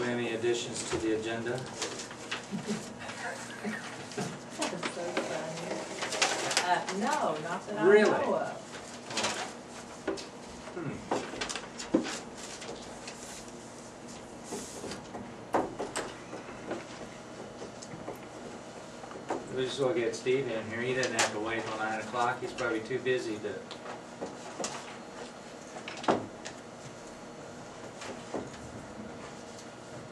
any additions to the agenda? That's so funny. No, not that I Really? know of. We just want to get Steve in here. He doesn't have to wait till 9 o'clock. He's probably too busy to.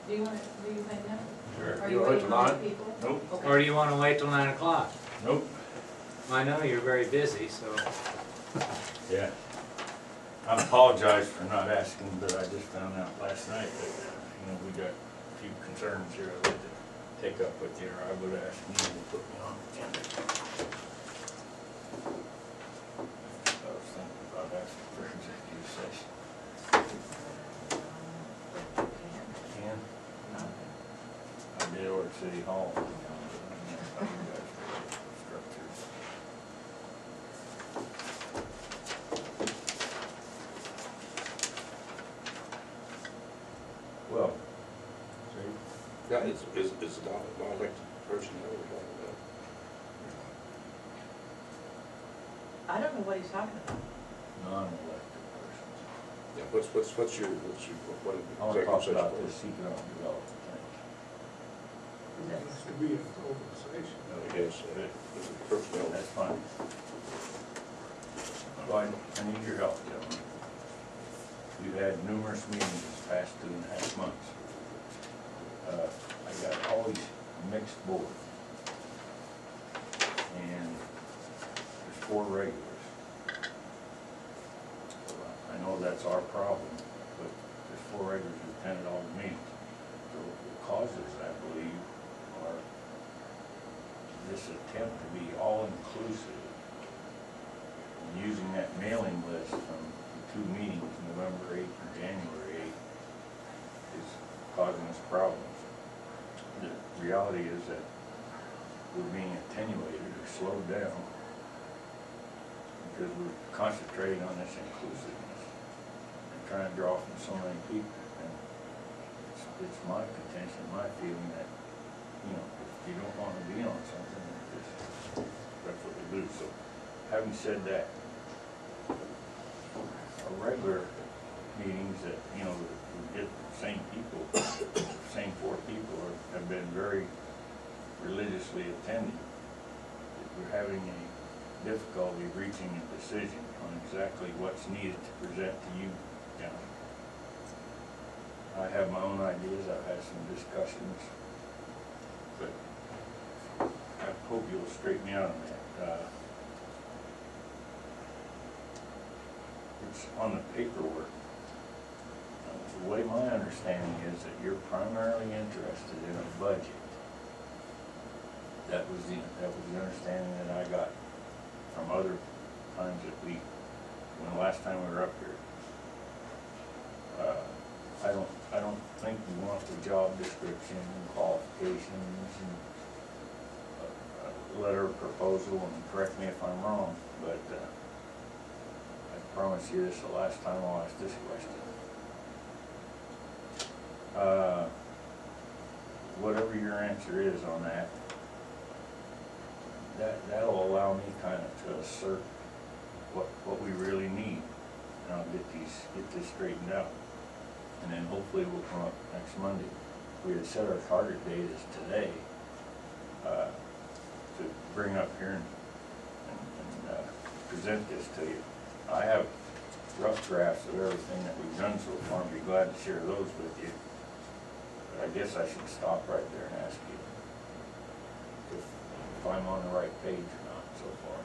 Do you think no? Sure. Are You you want waiting to on wait other people? Nope. Okay. Or do you want to wait till 9 o'clock? Nope. I know you're very busy, so. Yeah. I apologize for not asking, but I just found out last night that, we got a few concerns here I'd like to take up with you, or I would ask you to put me on the agenda. I was thinking about asking for executive session. Can? I did over at City Hall. Well, see, Yeah, it's a non-elected person that we're talking about. I don't know what he's talking about. non-elected persons. Yeah, what's your, what I want to talk about this economic development thing. That's- Has to be an organization. Yes, it's a personnel. That's fine. Well, I need your help, gentlemen. We've had numerous meetings this past 2.5 months. I got always mixed board. And there's 4 regulars. I know that's our problem, but there's 4 regulars who attended all the meetings. So the causes, I believe, are this attempt to be all-inclusive and using that mailing list from the 2 meetings, November 8th and January 8th, is causing us problems. The reality is that we're being attenuated or slowed down because we're concentrating on this inclusiveness and trying to draw from so many people. And it's my contention, my feeling that, if you don't want to be on something, that's what we do. So, having said that, our regular meetings that, we get the same people, the same 4 people have been very religiously attending. We're having a difficulty reaching a decision on exactly what's needed to present to you down. I have my own ideas, I've had some discussions, but I hope you'll straighten me out on that. It's on the paperwork. The way my understanding is that you're primarily interested in a budget. That was the understanding that I got from other times that when the last time we were up here. I don't think we want the job description and qualifications and a letter of proposal, and correct me if I'm wrong, but I promise you this is the last time I'll ask this question. Whatever your answer is on that'll allow me kind of to assert what we really need, and I'll get this straightened out, and then hopefully we'll come up next Monday. We had set our target date as today to bring up here and present this to you. I have rough drafts of everything that we've done so far, and be glad to share those with you. But I guess I should stop right there and ask you if I'm on the right page or not so far.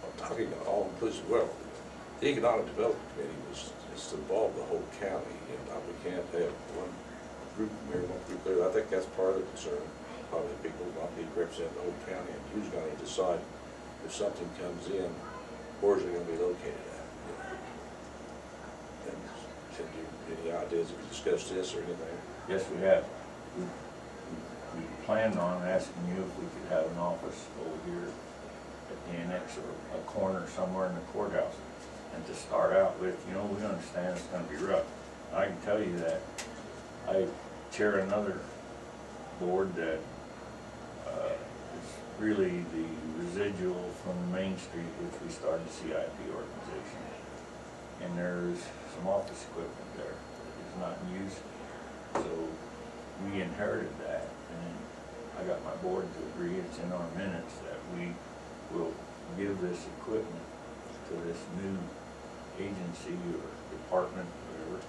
I'm talking all-inclusive. Well, the Economic Development Committee is to involve the whole county, and we can't have one group here, one group there. I think that's part of the concern. Probably people not being represented the whole county, and who's going to decide if something comes in, where's it going to be located at? And have you any ideas? Have you discussed this or anything? Yes, we have. We planned on asking you if we could have an office over here at the annex or a corner somewhere in the courthouse. And to start out with, you know, we understand it's gonna be rough. I can tell you that I chair another board that is really the residual from Main Street, which we started the CIP organization. And there's some office equipment there that is not in use. So we inherited that, and I got my board to agree, it's in our minutes, that we will give this equipment to this new agency or department, whatever.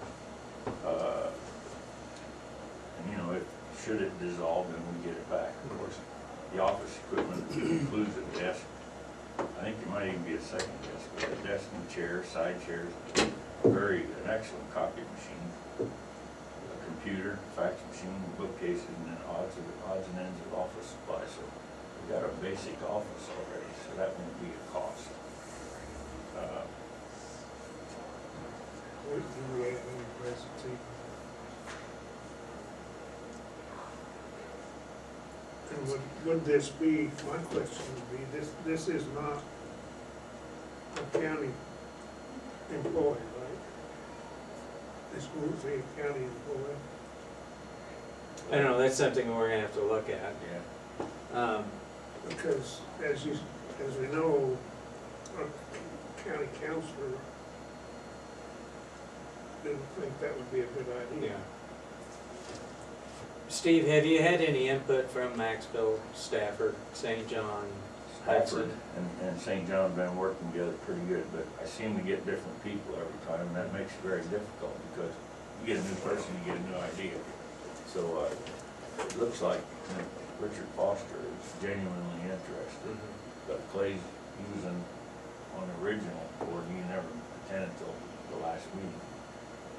And you know, should it dissolve, then we get it back, of course. The office equipment includes a desk. I think there might even be a second desk, but a desk and chair, side chairs, an excellent copy machine, a computer, fax machine, bookcases, and then odds and ends of office supplies. So we got a basic office already, so that won't be a cost. What do we have in the present team? And would this be, my question would be, this is not a county employee, right? This won't be a county employee. I don't know, that's something we're gonna have to look at. Yeah. Because as we know, our county counselor didn't think that would be a good idea. Yeah. Steve, have you had any input from Maxville, Stafford, St. John, Stafford Hudson? and St. John have been working together pretty good, but I seem to get different people every time, and that makes it very difficult, because you get a new person, you get a new idea. So it looks like, you know, Richard Foster is genuinely interested, but Clay's, he was on the original board, he never attended till the last meeting.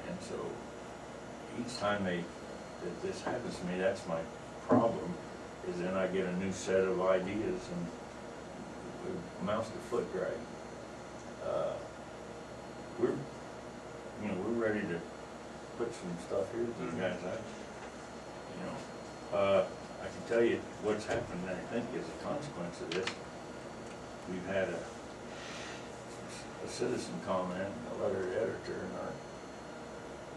And so each time that this happens to me, that's my problem, is then I get a new set of ideas and it amounts to foot drag. We're ready to put some stuff here with these guys. I can tell you what's happened, I think, is a consequence of this. We've had a citizen comment, a letter to editor in our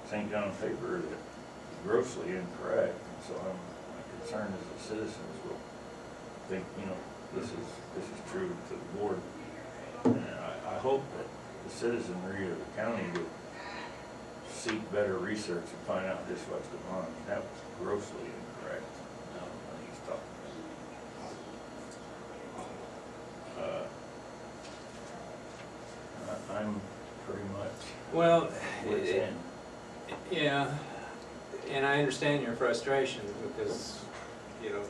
St. John paper that is grossly incorrect, and so my concern is that citizens will think, you know, this is true to the board. And I hope that the citizenry of the county would seek better research and find out just what's going on. That was grossly incorrect when he's talking. I'm pretty much Well, wit's end. yeah, and I understand your frustration because, you know,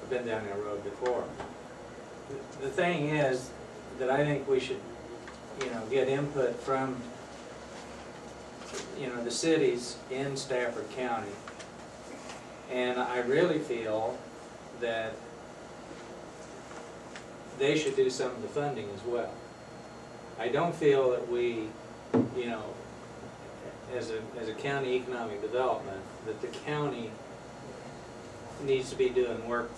I've been down that road before. The thing is that I think we should, you know, get input from, you know, the cities in Stafford County. And I really feel that they should do some of the funding as well. I don't feel that we, you know, as a county economic development, that the county needs to be doing work,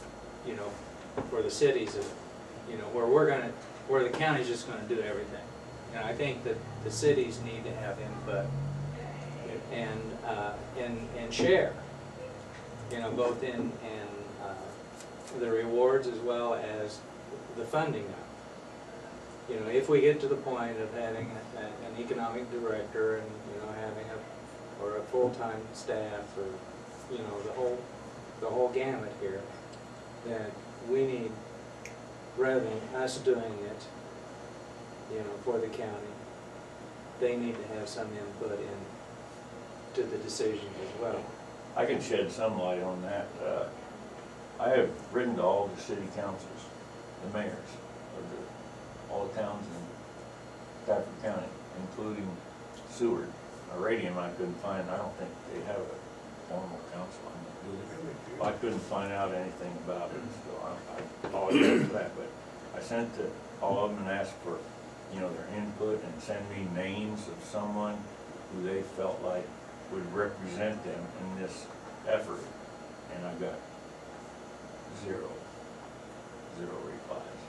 you know, for the cities, you know, where the county's just gonna do everything. And I think that the cities need to have input and share, you know, both in the rewards as well as the funding. You know, if we get to the point of having an economic director and, you know, having a full-time staff, or, you know, the whole gamut here, that we need, rather than us doing it, you know, for the county, they need to have some input to the decision as well. I can shed some light on that. I have written to all the city councils, the mayors of all the towns in Stafford County, including Seward. Radium I couldn't find, I don't think they have a formal council on it, do they? I couldn't find out anything about it, so I apologize for that, but I sent to all of them and asked for, you know, their input and send me names of someone who they felt like would represent them in this effort, and I got zero replies.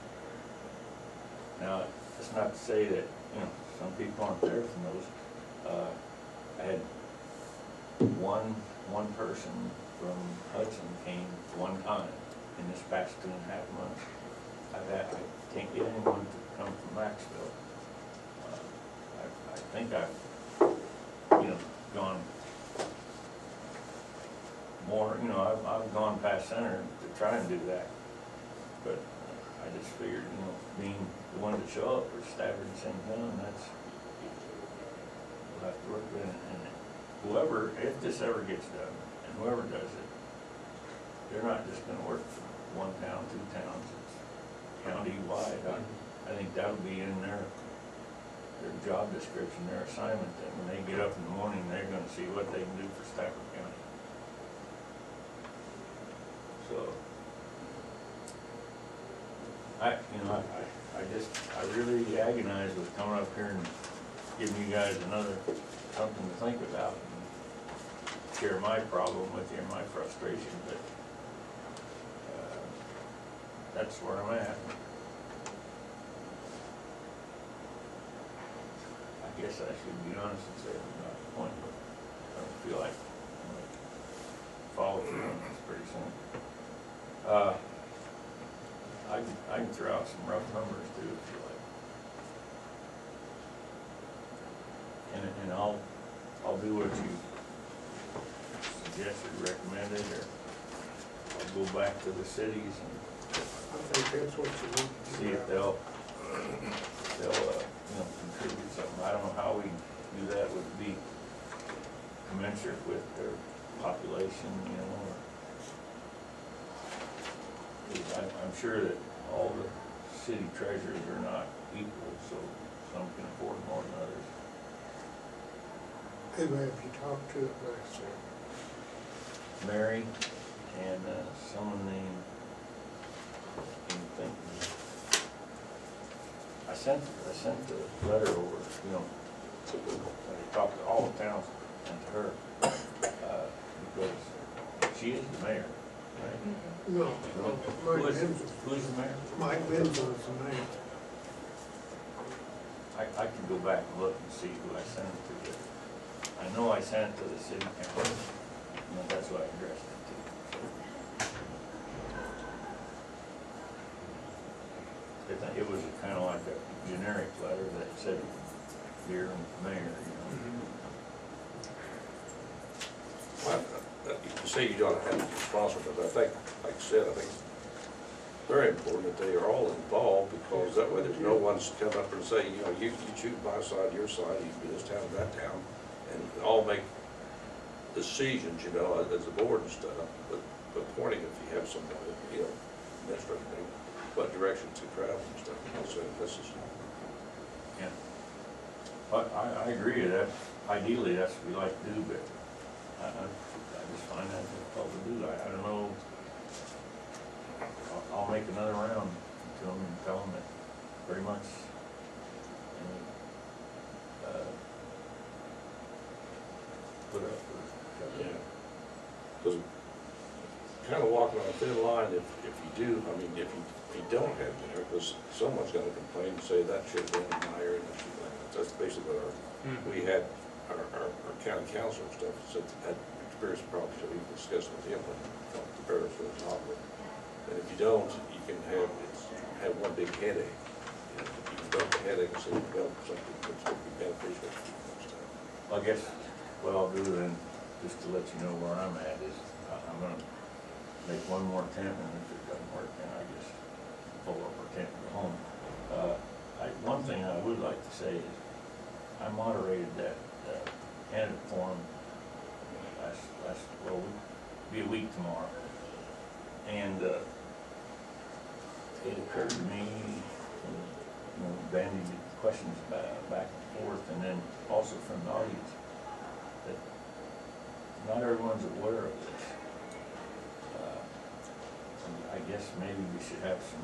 Now, it's not to say that you know, some people aren't there from those. I had one person from Hudson came one time in this past 2.5 months. I can't get anyone to come from Maxville. I think I've, you know, gone more, you know, I've gone past center to try and do that. But I just figured, you know, being the one to show up for Stafford and St. John, that's, we'll have to work with it. And whoever, if this ever gets done, and whoever does it, they're not just gonna work for one town, 2 towns, it's county-wide. I think that'll be in their job description, their assignment, that when they get up in the morning, they're gonna see what they can do for Stafford County. So, I really agonize with coming up here and giving you guys something to think about and share my problem with you and my frustration, but that's where I'm at. I guess I should be honest and say I'm not the point, but I don't feel like I'm gonna follow through on this pretty soon. I can throw out some rough numbers too if you like. And I'll do what you suggested, recommended, or I'll go back to the cities and I think that's what you need to do. see if they'll you know, contribute something. I don't know how we do that, would it be commensurate with their population, you know, or I'm sure that all the city treasurers are not equal, so some can afford more than others. Who have you talked to last year? Mary and someone named, I sent the letter over, you know, I talked to all the towns and to her, because she is the mayor, right? No, Mike Who's Benzel. the mayor? Mike Benzel is the mayor. I could go back and look and see who I sent it to, but I know I sent it to the city council, and that's what I addressed it to. It was kind of like a generic letter that said, "Dear Mayor," you know. Well, you say you don't have to be responsible, but I think, like I said, I think it's very important that they are all involved, because that way there's no one's come up and say, you know, you choose my side, your side, you can do this town, that town, and all make decisions, you know, as a board and stuff, but pointing if you have somebody, you know, administrative thing, what direction to travel and stuff, so this is. Yeah. But I agree with that. Ideally, that's what we like to do, but I just find that difficult to do. I don't know. I'll make another round to them and tell them that pretty much, put up with. Yeah. Because kind of walking on a thin line if you do, I mean, if you don't have dinner, because someone's gonna complain and say that should have been higher and that should have been, that's basically what we had our county council and stuff, said had experienced problems, so we discussed with him when the parents was not with. And if you don't, you can have one big headache. You know, if you develop a headache, so you develop something that's going to be beneficial to you and stuff. Well, I guess what I'll do then, just to let you know where I'm at, is I'm gonna make one more attempt, and if it doesn't work, then I just pull up our tent and go home. One thing I would like to say is, I moderated that candidate forum well, it'll be a week tomorrow. And it occurred to me, you know, bandied questions back and forth, and then also from the audience, that not everyone's aware of this. I guess maybe we should have some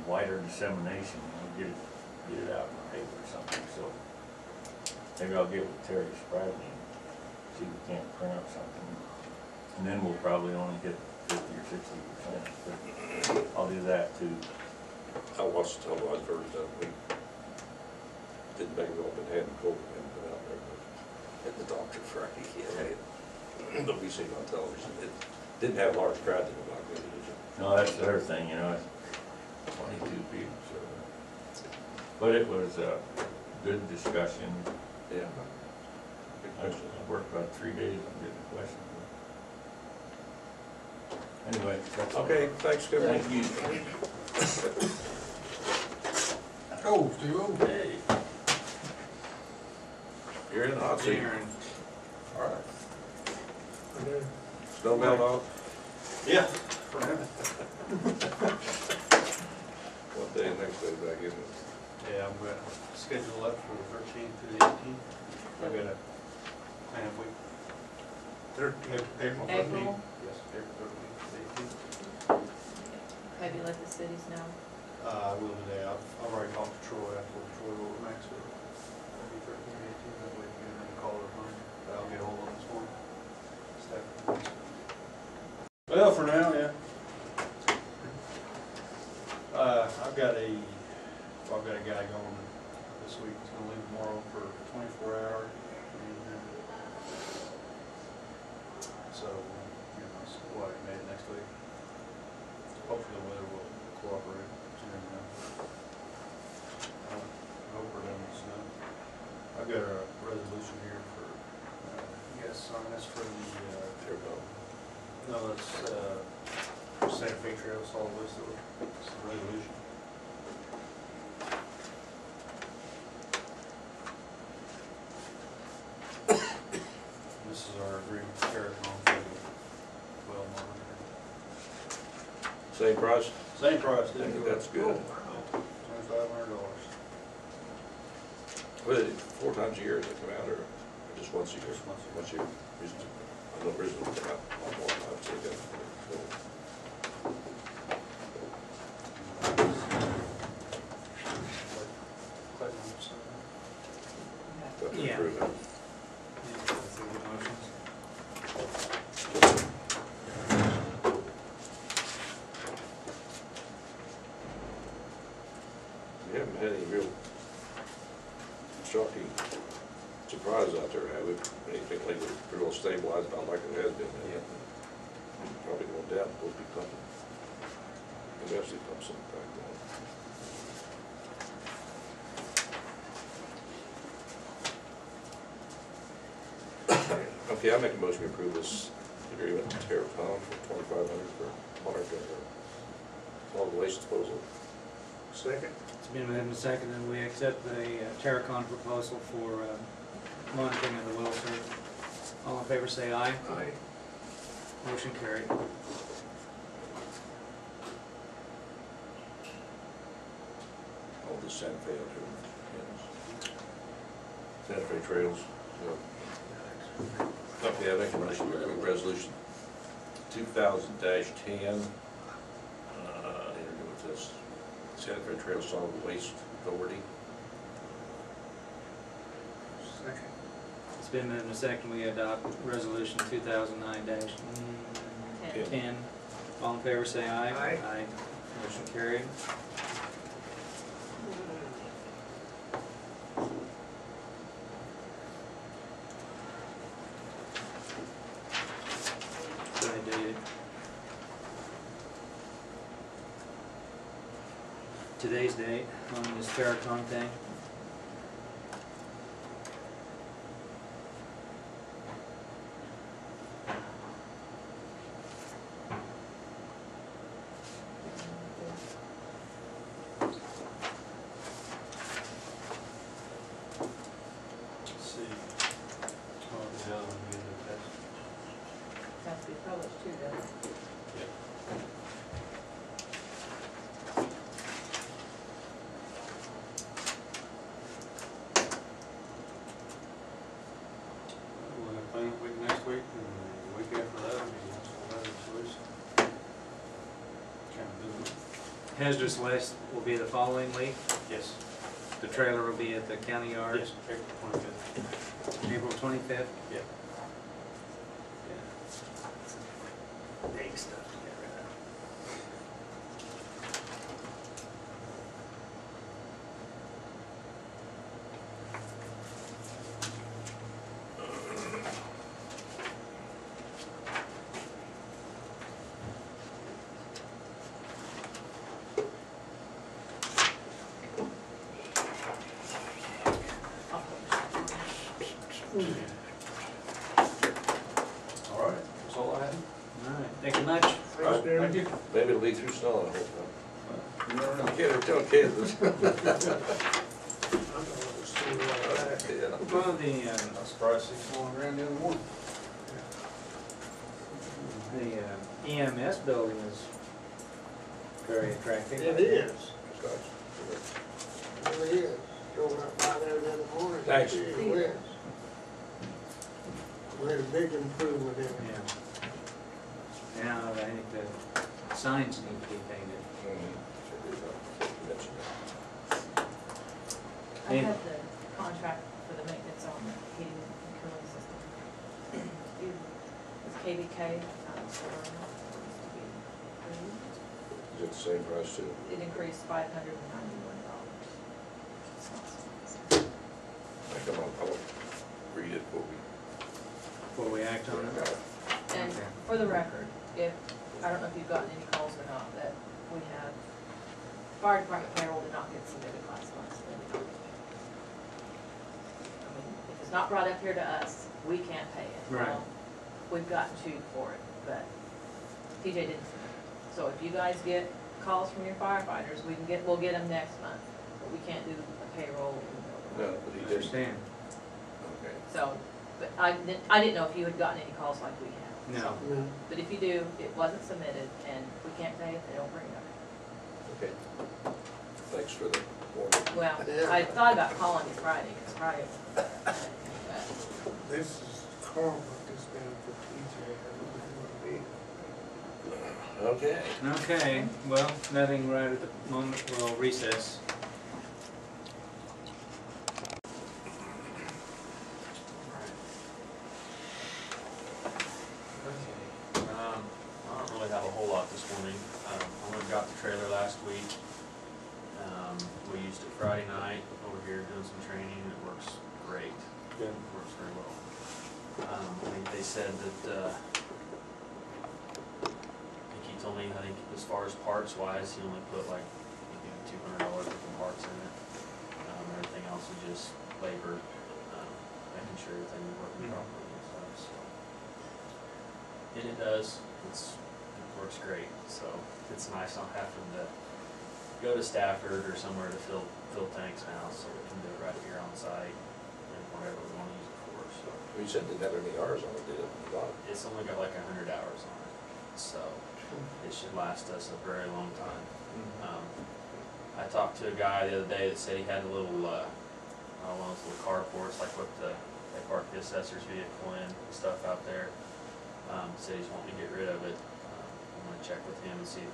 wider dissemination, you know, get it out in the paper or something. So maybe I'll get with Terry Spradley and see if we can't print out something, and then we'll probably only get 50 or 60%. But I'll do that too. I watched the televised version of it. didn't make it all, been having COVID and been out there at the doctor Friday. Yeah, but we seen on television, it didn't have a large crowd in it like that, did it? No, that's the other thing, you know, it's 22 people, so. But it was a good discussion. Yeah. Good question. I worked about 3 days on getting questions. Anyway, that's all. Okay, thanks, Kevin. Thank you. Oh, Steve-O. Hey. You're in the hot seat. Aaron. All right. Okay. Snow melt off? Yeah. For now. What day, next day back, isn't it? Yeah, I'm gonna schedule up for the 13th to the 18th. I've got a half week. April 13th. April? Yes, April 13th to the 18th. Have you let the cities know? I will today. I've already talked to Troy. I told Troy what Max will. It'll be 13th, 18th. That way you can call it a fine. But I'll get a hold of this morning. Stafford. Well, for now, yeah. I've got a guy going this week. He's gonna leave tomorrow for 24 hours. And, so, you know, it's like maybe next week. Hopefully the weather will cooperate. I hope we're done with snow. I've got a resolution here for, you guys sign this for the, no, it's, Santa Fe Trail Solid Waste, it's the resolution. This is our agreement with Terracon for the well monitor. Same price? Same price, I didn't think go up. that's good. $2,500. Well, 4 times a year does it come out, or just once a year? Just once a year. Once a year. I know originally it came out a lot more times, so yeah. Got to Yeah. approve it. We haven't had any real shocking surprises out there, have we? Anything lately real stabilized, not like it has been. Probably going down, we'll be pumping. We'll actually pump some back down. Okay, I make a motion to approve this agreement with Terracon for $2,500 for monitor solid waste disposal. Second? It's been moved and seconded, and we accept the Terracon proposal for monitoring of the well service. All in favor say aye. Aye. Motion carried. All the Santa Fe out here. Santa Fe trails. Okay, I make a motion to approve resolution 2000-10, interview with this Santa Fe Trail Solid Waste Authority. Second. It's been moved and seconded, we adopt resolution 2009-10. All in favor say aye. Aye. Aye. Motion carried. So I dated today's date on this Terracon thing. Let's see. Oh, the other one, we did that. Has to be published too, doesn't it? We'll have cleanup week next week, and the week after that, we'll have a solution. Kind of busy. Hazardous waste will be the following week. Yes. The trailer will be at the county yard. Yes, April 25th. April 25th. Yeah. Big stuff to get rid of. All right, that's all I had. All right, thank you much. Thanks, Darren. Thank you. Maybe it'll lead through snow, I hope You never know. not. Kids, tell kids. I thought it was too late. Yeah. Well, the, I was surprised 61 grand the other morning. EMS building is very attractive. It is, Gosh. it really is. Drove up by there the other morning. Thanks. Gee whiz. We had a big improvement in it. Yeah. Now, I think the signs need to be painted. Mention I Yeah. have the contract for the maintenance on the heating and cooling system. It's KVK, so it needs to be approved. that. Is it the same price too? It increased $591. Come on, I'll read it, what we. Before we act on it. And Okay. for the record, if, I don't know if you've gotten any calls or not, that we have, fire department payroll did not get submitted last month, so they did not. I mean, if it's not brought up here to us, we can't pay it. Right. Well, we've gotten chewed for it, but TJ didn't submit it. So if you guys get calls from your firefighters, we'll get them next month, but we can't do a payroll. No, but he did. Understand? Okay. So, but I didn't know if you had gotten any calls like we have. No. No. But if you do, it wasn't submitted, and we can't pay if they don't bring it up. Okay. Thanks for the warning. Well, Yeah. I thought about calling you Friday, because Friday, This is Carl put this down for TJ. I don't know what it is. Okay. Okay, well, nothing right at the moment, we'll recess. Okay, I don't really have a whole lot this morning. I went and got the trailer last week. We used it Friday night over here doing some training. It works great. Good. It works very well. They said that, I think he told me, I think as far as parts wise, he only put like maybe $200 worth of parts in it. Everything else is just labor, making sure everything is working Mhm. properly and stuff, so. And it does, it works great, so it's nice not having to go to Stafford or somewhere to fill tanks now, so we can do it right here on site and whatever we wanna use it for, so. You said it didn't have any hours on it, did it? You got it? It's only got like 100 hours on it, so it should last us a very long time. I talked to a guy the other day that said he had a little, one of those little carports, like what they park the assessor's vehicle in and stuff out there. Said he's wanting to get rid of it. I'm gonna check with him and see if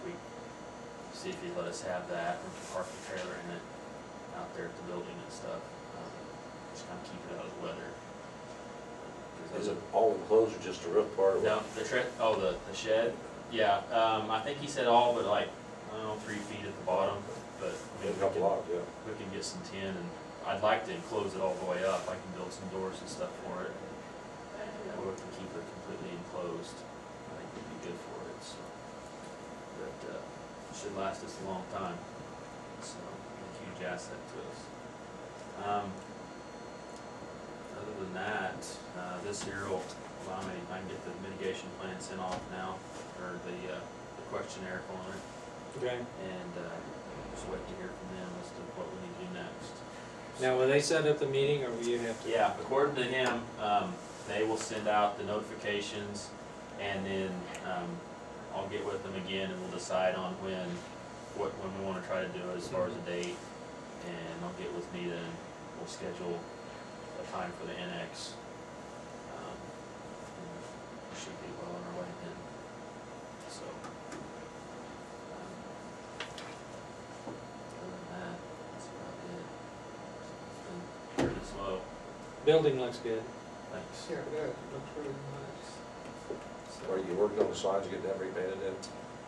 he'd let us have that, or park the trailer in it out there at the building and stuff. Just kind of keep it out of the weather. Is it all enclosed or just the roof part? No, the shed, yeah, I think he said all but like, I don't know, 3 feet at the bottom, but I mean, It's a lot, yeah. we can get some tin, and I'd like to enclose it all the way up. I can build some doors and stuff for it. That way we can keep it completely enclosed. I think it'd be good for it, so. But, it should last us a long time, so, a huge asset to us. Other than that, this here will allow me, I can get the mitigation plan sent off now, or the questionnaire for it. Okay. And just wait to hear from them as to what we need to do next. Now, will they set up the meeting, or will you have to? Yeah, according to him, they will send out the notifications, and then I'll get with them again, and we'll decide on when we want to try to do it as far as a date, and they'll get with me then. We'll schedule a time for the NX. We should be well on our way then. So. Other than that, that's about it. It's been pretty slow, Building looks good. thanks. Yeah, it does, looks really nice. So- Are you working on the signs, get them repainted in?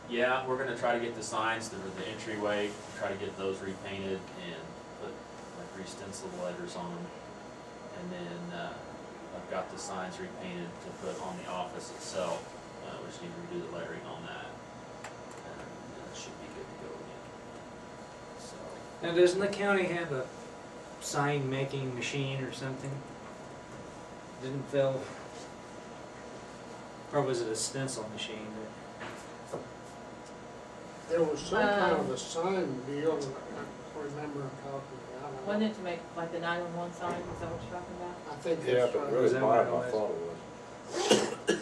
Yeah, we're gonna try to get the signs, the entryway, try to get those repainted and put like re-stenciled letters on them. And then, I've got the signs repainted to put on the office itself, we just need to redo the lettering on that. And it should be good to go again. So, Now, doesn't the county have a sign-making machine or something? didn't Phil, or was it a stencil machine There was some kind of a sign deal, that I remember him talking about. Wasn't it to make, like the 911 sign, is that what you're talking about? I think Yeah, that's but right. really Was that what mine, it I was? thought it was.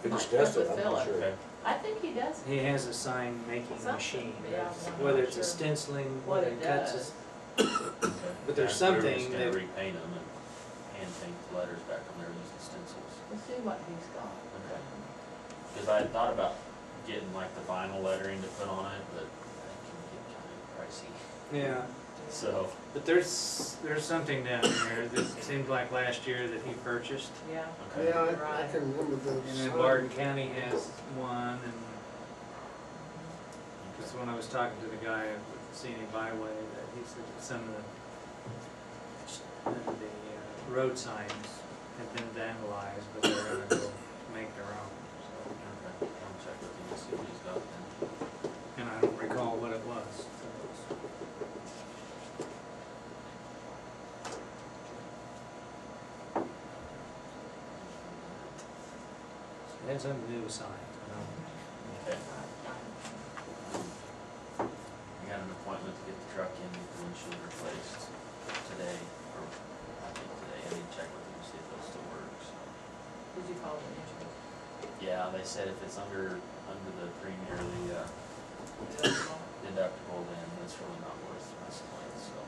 If it's That's tested, what I'm Phil not is. sure. Okay. I think he does. that? He has a sign making Something, machine. yeah, I'm Whether not it's a sure stenciling, what whether it it cuts does. but there's Yeah, we were something just gonna that, repaint them and hand paint the letters back on there using stencils. Let's see what he's got. Okay. Cause I had thought about getting like the vinyl lettering to put on it, but that can get kinda pricey. yeah. So, But there's something down there that seemed like last year that he purchased. Yeah. okay. Yeah, I Right. can remember the And then sign. Barton County has one, and just when I was talking to the guy with the scenic byway, that he said that some of the road signs had been vandalized, but they're gonna go make their own, so. Okay, I'll check with him and see what he's got then. And I don't recall what it was. So it had something to do with signs, you know. Okay. We got an appointment to get the truck in with the windshield replaced today, or I think today. I need to check with him to see if it'll still work, so. Did you call him? Yeah, they said if it's under the premier, the deductible, then it's really not worth messing with, so.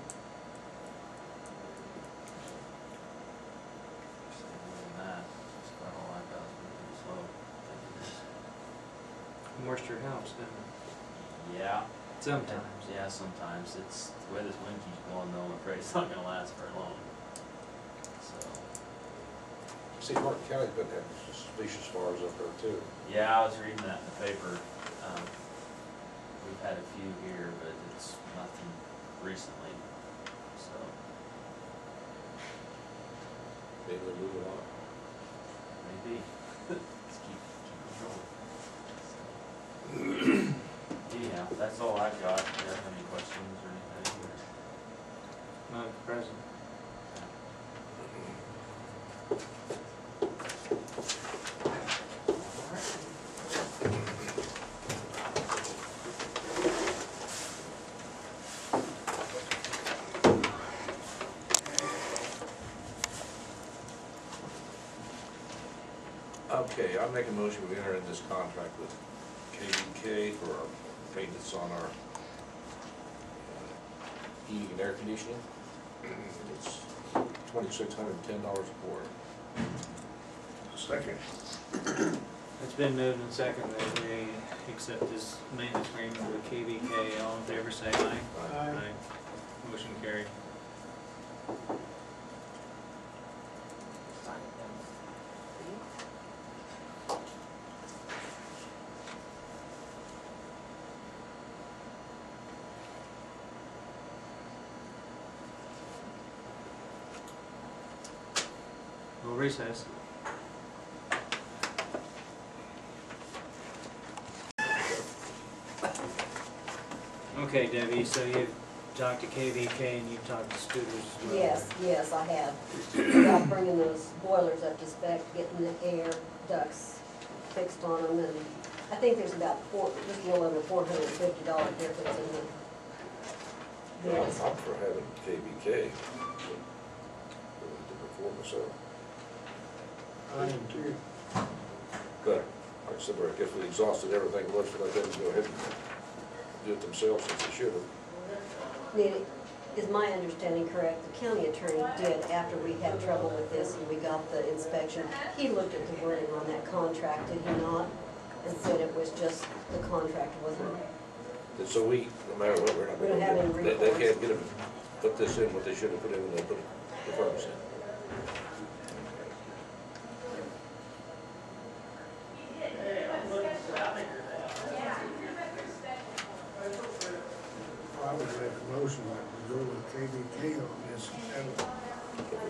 Other than that, that's about all I got. It's been pretty slow. Moisture helps, doesn't it? Yeah. Sometimes. Yeah, sometimes. It's, the way this wind keeps blowing though, I'm afraid it's not gonna last very long. So, See, Martin County's been having suspicious fires up there too. yeah, I was reading that in the paper. We've had a few here, but it's nothing recently, so. Maybe they're moving on. Maybe. Just keep going. Anyhow, that's all I've got. Do you have any questions or anything? Not at present. Okay, I make a motion, we enter in this contract with KBK for our maintenance on our heating and air conditioning. It's $2,610 a quarter. Second. It's been moved and seconded that we accept this maintenance agreement with KBK. All in favor, say aye. Aye. Motion carried. Sign it then. We'll recess. Okay, Debbie, so you've talked to KVK and you've talked to Scooters as well? Yes, I have. About bringing those boilers up to spec, getting the air ducts fixed on them, and I think there's about just a little over $450 difference in the bills. I'm for having KBK to perform myself. I am too. But, like I said, I guess we exhausted everything, let's let them go ahead and do it themselves since they should have. Nita, is my understanding correct, the county attorney did, after we had trouble with this and we got the inspection, he looked at the wording on that contract, did he not? And said it was just, the contract wasn't, And so we, no matter what, we're not We don't have any gonna, they recourse. can't get them, put this in what they should have put in when they put the furnace in. I would make a motion that we go with KBK on this. And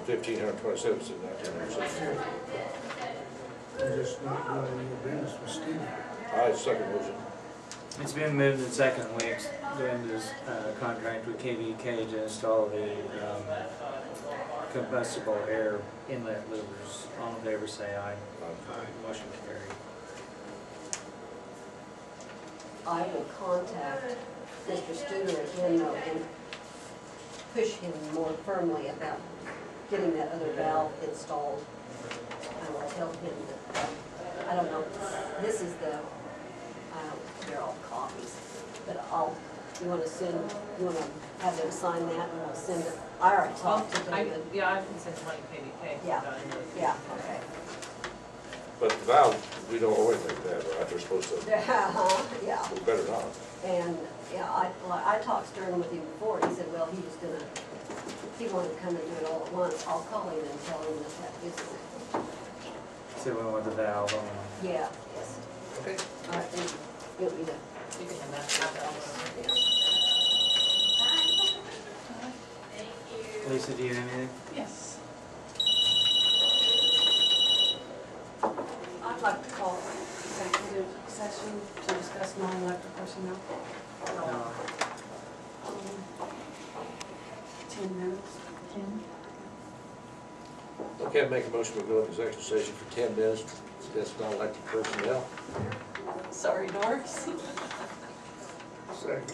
$1,527, so $1,906. we're just not doing any business with Steve. I second motion. It's been moved and seconded, we go into this contract with KVK to install the combustible air inlet louvers. All in favor say aye. Aye. Motion carried. I will contact Mr. Studer again though and push him more firmly about getting that other valve installed. I will tell him that, I don't know, this is the, they're all copies, but you wanna have them sign that and we'll send it, I already talked to David. Yeah, I can send money to KBK. Yeah, yeah, okay. But the valve, we don't always like that, right? They're supposed to, Yeah, we better not. and, yeah, I talked stern with him before, he said, well, he wanted to come and do it all at once. I'll call him and tell him that is, So we want the valve on. yeah, yes. Okay. All right, thank you. You want me to, You can have that. yeah. Lisa, do you have anything? Yes. I'd like to call executive session to discuss non-elected personnel. No. 10 minutes. 10? Okay, I make a motion, we go into executive session for 10 minutes, discuss non-elected personnel. Sorry, Doris. Second.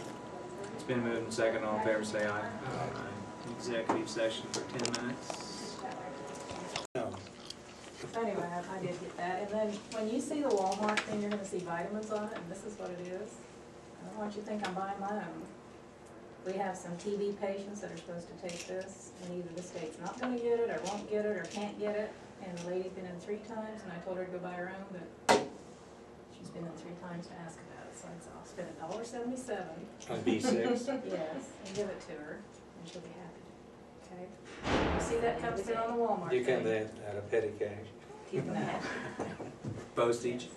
It's been moved and second. All in favor say aye. Aye. Executive session for 10 minutes. No. So anyway, I did get that, and then when you see the Walmart thing, you're gonna see vitamins on it, and this is what it is. I don't want you to think I'm buying my own. We have some TB patients that are supposed to take this, and either the state's not gonna get it, or won't get it, or can't get it, and the lady's been in 3 times, and I told her to go buy her own, but she's been in 3 times to ask about it, so I'll spend $1.77. On B6? Yes, and give it to her, and she'll be happy, okay? You see that comes through on the Walmart You thing. can then out of petty cash. Keep that. Postage.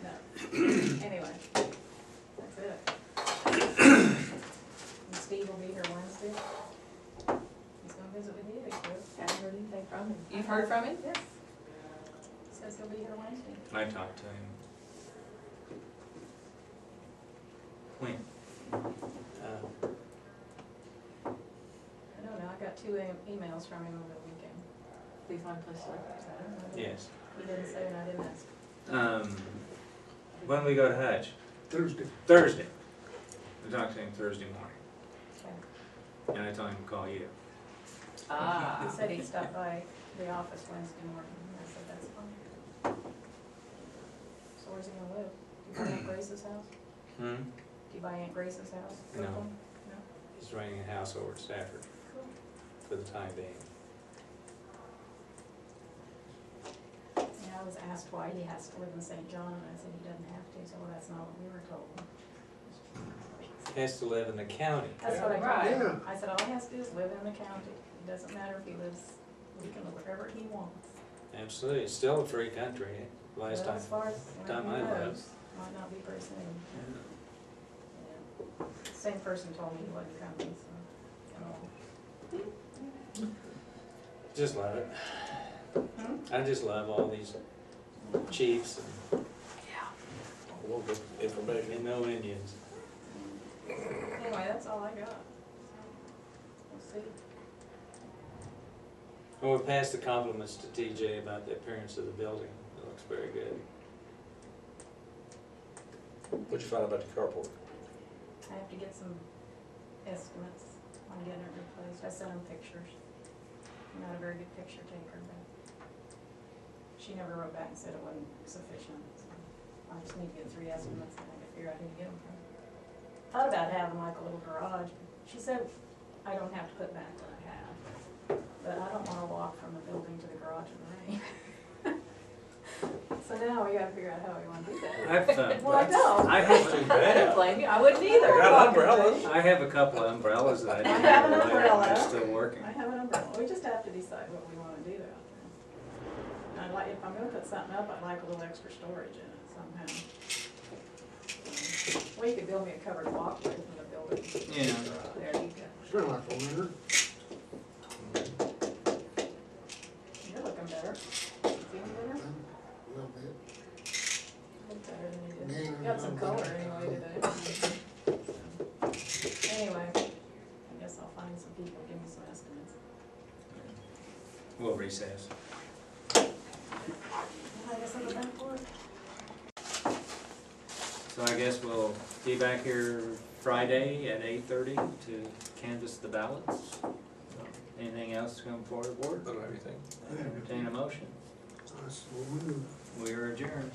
No. Anyway, that's it. And Steve will be here Wednesday. He's gonna visit with you, he says. Haven't heard anything from him. You've heard from him? Yes. Says he'll be here Wednesday. I talked to him. When? I don't know, I got 2 emails from him over the weekend. Did you find a place to live? Yes. He didn't say, and I didn't ask. When we go to Hutch? Thursday. Thursday. I talked to him Thursday morning, Okay. and I told him to call you. He said he'd stop by the office Wednesday morning, and I said, that's fine. So where's he gonna live? Do you buy Aunt Grace's house? Hmm? Do you buy Aunt Grace's house? No. No? He's renting a house over at Stafford Cool. for the time being. Yeah, I was asked why he has to live in St. John, and I said he doesn't have to, so well, that's not what we were told. He has to live in the county. That's what I Right. told him. I said, all he has to do is live in the county. It doesn't matter if he lives, he can live wherever he wants. Absolutely. It's still a free country. Last But time. as far as time who I knows, lived. might not be very soon. Yeah. Same person told me he wasn't coming, so, Just love it. Hmm? I just love all these chiefs A little bit of information. and no Indians. Anyway, that's all I got. We'll see. Well, we passed the compliments to TJ about the appearance of the building. It looks very good. What'd you find about the carport? I have to get some estimates on getting it replaced. I sent him pictures. I'm not a very good picture taker, but she never wrote back and said it wasn't sufficient. So I just need to get 3 estimates and I can figure out who to get them from. Thought about having like a little garage. She said I don't have to put back what I have, but I don't want to walk from the building to the garage in the rain. So now we gotta figure out how we want to do that. Well, I know. I have, I don't blame you. I wouldn't either. Got umbrellas. I have a couple of umbrellas that I I have an didn't umbrella. They're still working. I have an umbrella. We just have to decide what we want to do out there. And I'd like, if I'm gonna put something up, I'd like a little extra storage in it somehow. Well, you could build me a covered walkway from the building. Yeah. There you go. Sure like a winter. You're looking better. Feeling better? A little bit. Look better than you did. Got some color anyway today. Anyway, I guess I'll find some people, give me some estimates. recess. I guess I'll go back for it. So I guess we'll be back here Friday at 8:30 to canvass the ballots. So, anything else to come forward, board? Don't have anything. Entertain a motion. I so moved. We are adjourned.